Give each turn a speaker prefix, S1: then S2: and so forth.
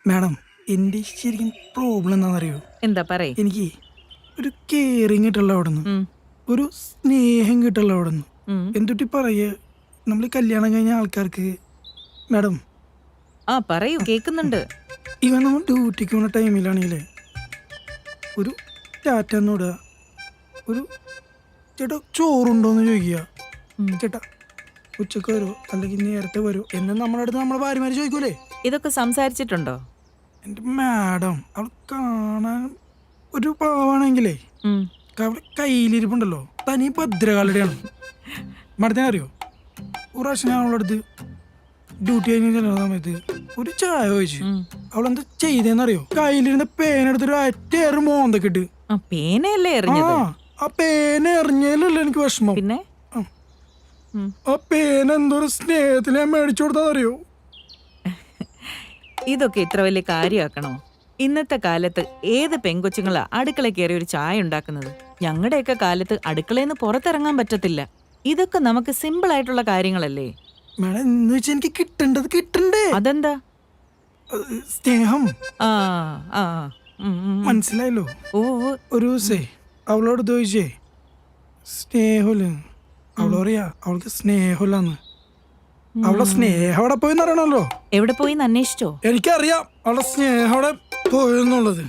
S1: Madam എൻ്റെ ശരിക്കും problem എന്താണെന്നറിയോ?
S2: എന്താ പറയ്.
S1: എനിക്ക് ഒരു കെയറിങ് കിട്ടുള്ള അവിടെ നിന്ന്, ഒരു സ്നേഹം കിട്ടുള്ള അവിടെ നിന്ന്. എന്തൊട്ടി പറയേ, നമ്മൾ കല്യാണം കഴിഞ്ഞ ആൾക്കാർക്ക് മാഡം,
S2: ആ പറയൂ, കേക്കുന്നുണ്ട്.
S1: ഇവൻ നമ്മൾ ഡ്യൂട്ടിക്ക് പോകുന്ന ടൈമിലാണെങ്കിലേ ഒരു ടാറ്റ എന്നോടുക, ഒരു ചേട്ടാ ചോറുണ്ടോയെന്ന് ചോദിക്കുക. ചേട്ടാ ഉച്ചക്ക് വരുമോ അല്ലെങ്കിൽ നേരത്തെ വരുമോ എന്ന് നമ്മുടെ അടുത്ത് നമ്മളെ ഭാര്യമാര് ചോദിക്കൂലേ?
S2: ഇതൊക്കെ സംസാരിച്ചിട്ടുണ്ടോ?
S1: എൻ്റെ മാഡം അവൾ കാണാൻ ഒരു പാവാണെങ്കിലേ അവളുടെ കയ്യിലിരിപ്പുണ്ടല്ലോ തനി ഭദ്രകാളുടെയാണ്. മാഡത്തിന് അറിയോ, ഒരു പ്രാവശ്യം ഞാൻ അവളുടെ അടുത്ത് ഡ്യൂട്ടി കഴിഞ്ഞ് ചെല്ലുന്ന സമയത്ത് ഒരു ചായ ചോദിച്ചു. അവളെന്താ ചെയ്തേന്നറിയോ? കയ്യിലിരുന്ന പേനെടുത്തൊരു അറ്റേറ് മോന്തൊക്കെ ഇട്ട്.
S2: പേനയല്ലേ എറിഞ്ഞത്?
S1: ആ പേന എറിഞ്ഞതിലല്ല എനിക്ക് വിഷമം,
S2: പിന്നെ
S1: ആ പേന എന്തോരു സ്നേഹത്തിന് ഞാൻ മേടിച്ചു കൊടുത്താന്നറിയോ?
S2: ഇതൊക്കെ ഇത്ര വലിയ കാര്യമാക്കണോ? ഇന്നത്തെ കാലത്ത് ഏത് പെങ്കൊച്ചുങ്ങളാ അടുക്കള കയറി ഒരു ചായ ഉണ്ടാക്കുന്നത്? ഞങ്ങളുടെയൊക്കെ കാലത്ത് അടുക്കളയിൽ പുറത്തിറങ്ങാൻ പറ്റത്തില്ല. ഇതൊക്കെ നമുക്ക് സിമ്പിൾ ആയിട്ടുള്ള കാര്യങ്ങളല്ലേ?
S1: മാഡം എന്ന് വെച്ചാൽ എനിക്ക് കിട്ടേണ്ടത് കിട്ടണ്ടേ?
S2: അതെന്താ?
S1: സ്നേഹം.
S2: ആ ആ
S1: മനസ്സിലായല്ലോ.
S2: ഓ
S1: ഒരു ദിവസേ അവളോട് ചോദിച്ചേ സ്നേഹമില്ല. അവള് പറയാ അവൾക്ക് സ്നേഹമില്ലാന്ന്. അവളുടെ സ്നേഹം അവിടെ പോയെന്ന് അറിയണല്ലോ.
S2: എവിടെ പോയിന്ന് അന്വേഷിച്ചോ?
S1: എനിക്കറിയാം അവളുടെ സ്നേഹം അവിടെ പോയെന്നുള്ളത്.